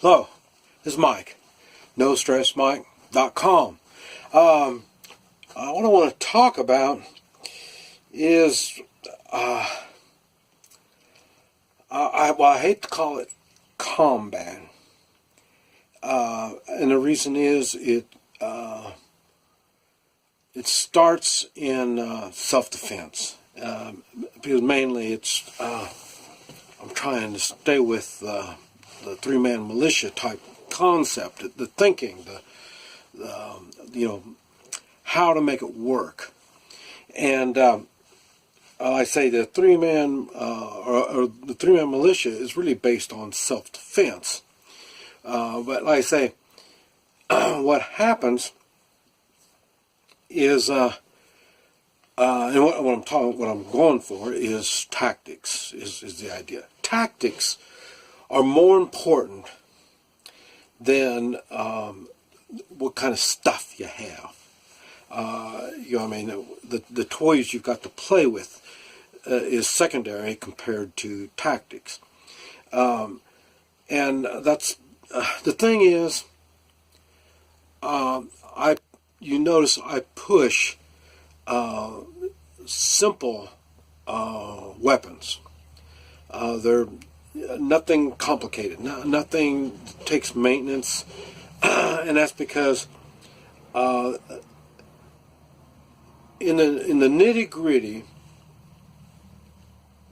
Hello, this is Mike, NoStressMike.com. What I want to talk about is, I hate to call it combat, and the reason is it starts in self-defense, because mainly it's I'm trying to stay with the three-man militia type concept, the thinking, how to make it work. And I say the three-man or the three-man militia is really based on self-defense. But like I say, what happens is, and what I'm going for is tactics. Is the idea? Tactics are more important than what kind of stuff you have. The toys you've got to play with is secondary compared to tactics. And that's the thing is, you notice I push simple weapons. They're nothing complicated. Nothing takes maintenance, and that's because in the nitty-gritty,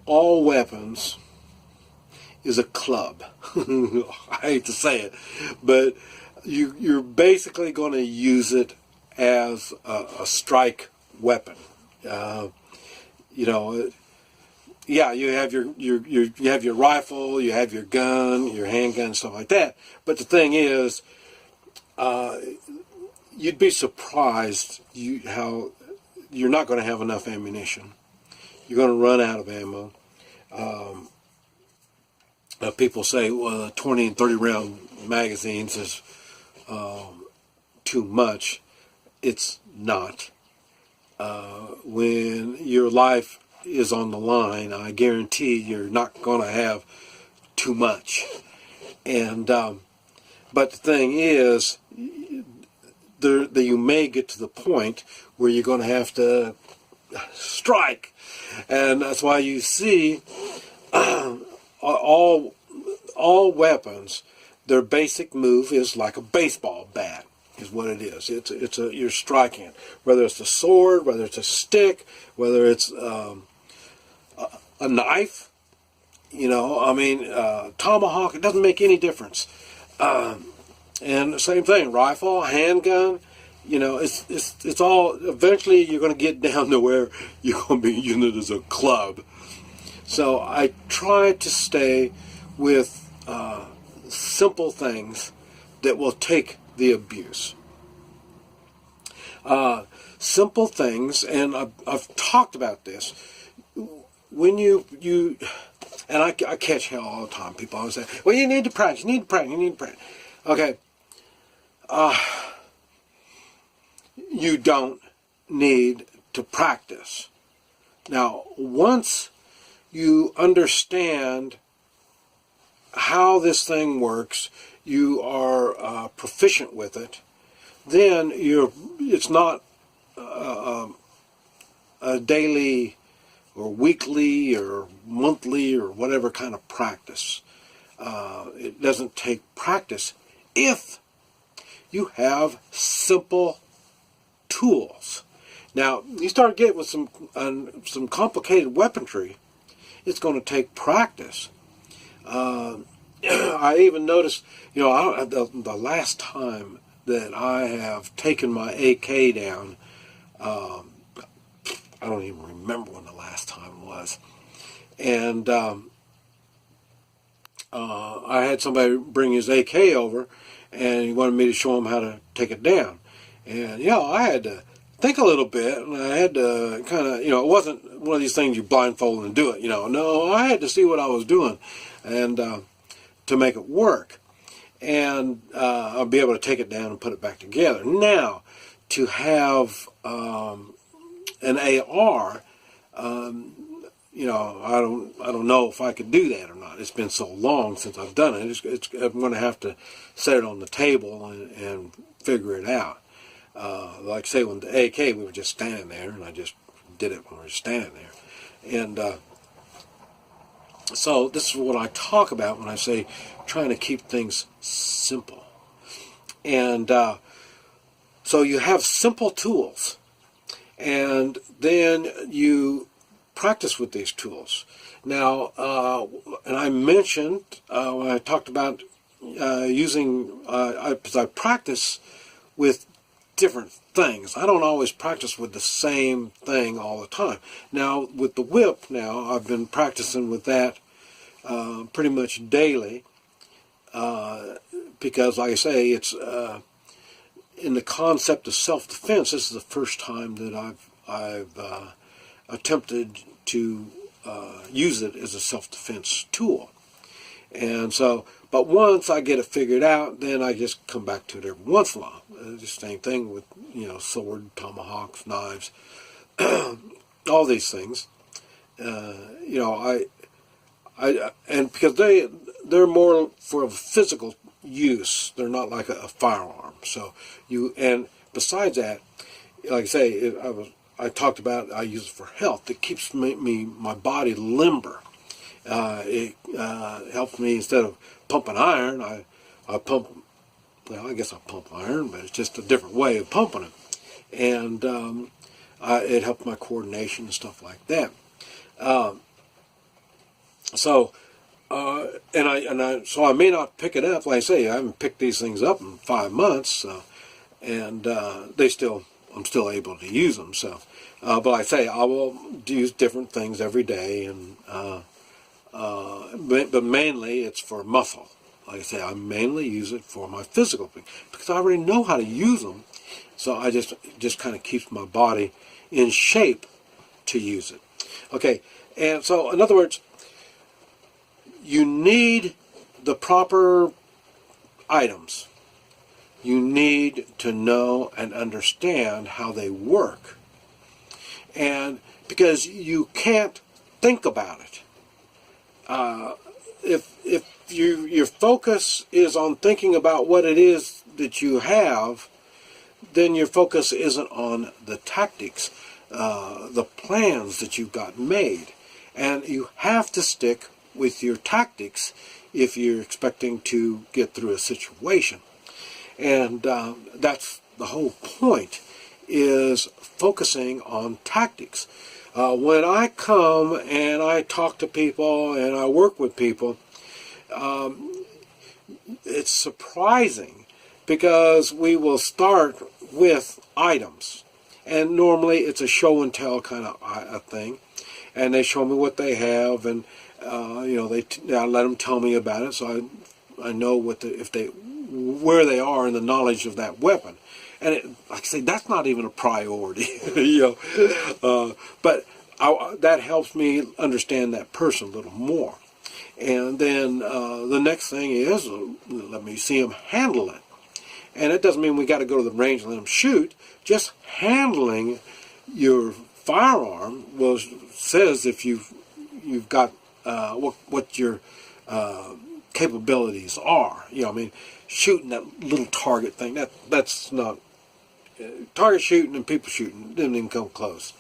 all weapons is a club. I hate to say it, but you're basically going to use it as a strike weapon. Yeah, you have you have your rifle, you have your gun, your handgun, stuff like that. But the thing is, you'd be surprised how you're not going to have enough ammunition. You're going to run out of ammo. People say, well, 20 and 30 round magazines is too much. It's not. When your life is on the line, I guarantee you're not going to have too much. And but the thing is, you may get to the point where you're going to have to strike, and that's why you see all weapons. Their basic move is like a baseball bat. Is what it is. You're striking it. Whether it's a sword, whether it's a stick, whether it's a knife, tomahawk. It doesn't make any difference. And the same thing, rifle, handgun. It's all. Eventually, you're going to get down to where you're going to be using it as a club. So I try to stay with simple things that will take the abuse. Simple things, and I've talked about this. When you and I catch hell all the time. People always say, well, you need to practice, you need to practice, you need to practice. Okay. You don't need to practice. Now, once you understand how this thing works, you are proficient with it, then it's not a daily or weekly or monthly or whatever kind of practice. It doesn't take practice if you have simple tools. Now, you start getting with some complicated weaponry, it's going to take practice. I even noticed, the last time that I have taken my AK down, I don't even remember when the last time was. And I had somebody bring his AK over, and he wanted me to show him how to take it down. And, I had to think a little bit, and I had to kind of, it wasn't one of these things you blindfold and do it, No, I had to see what I was doing and to make it work. And I'll be able to take it down and put it back together. Now, to have an AR, I don't know if I could do that or not. It's been so long since I've done it. I'm going to have to set it on the table and figure it out. Like say when the AK, we were just standing there, and I just did it when we were standing there. And so this is what I talk about when I say trying to keep things simple. And so you have simple tools, and then you practice with these tools. Now, and I mentioned when I talked about using, because I practice with different things. I don't always practice with the same thing all the time. Now, with the whip now, I've been practicing with that pretty much daily because, like I say, it's in the concept of self-defense. This is the first time that I've attempted to use it as a self-defense tool. And so, but once I get it figured out, then I just come back to it every once in a while. The same thing with, sword, tomahawks, knives, all these things. And because they're more for physical use, they're not like a firearm. So and besides that, like I say, I talked about I use it for health. It keeps my body limber. It helps me, instead of pumping iron, I pump. Well, I guess I pump iron, but it's just a different way of pumping it, and it helps my coordination and stuff like that. So I may not pick it up. Like I say, I haven't picked these things up in 5 months, and I'm still able to use them. So, but like I say, I will use different things every day, and but mainly it's for muscle. Like I say, I mainly use it for my physical thing because I already know how to use them. So I just kind of keeps my body in shape to use it. Okay, and so in other words, you need the proper items. You need to know and understand how they work. And because you can't think about it. If your focus is on thinking about what it is that you have, then your focus isn't on the tactics, the plans that you've got made. And you have to stick with your tactics if you're expecting to get through a situation. And that's the whole point, is focusing on tactics. When I come and I talk to people and I work with people, it's surprising because we will start with items. And normally it's a show and tell kind of a thing. And they show me what they have, and I let them tell me about it, so I know where they are in the knowledge of that weapon. And like I say, that's not even a priority, but that helps me understand that person a little more. And then the next thing is, let me see them handle it. And it doesn't mean we got to go to the range and let them shoot. Just handling your firearm says if you've got what your capabilities are. Shooting that little target thing, that's not target shooting and people shooting didn't even come close.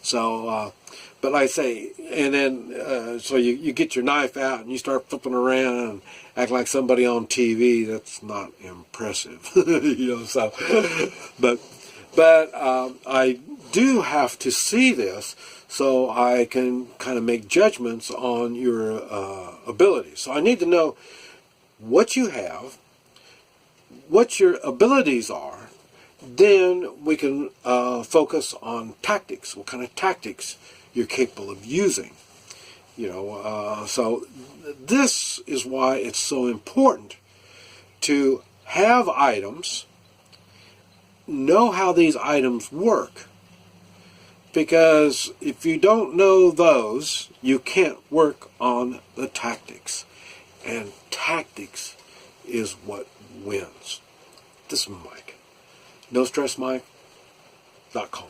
So, but like I say, and then so you get your knife out and you start flipping around and act like somebody on TV. That's not impressive, So, but I do have to see this so I can kind of make judgments on your abilities. So I need to know what you have, what your abilities are. Then we can focus on tactics, what kind of tactics you're capable of using. So this is why it's so important to have items, know how these items work. Because if you don't know those, you can't work on the tactics. And tactics is what wins. This is Mike. NoStressMike.com.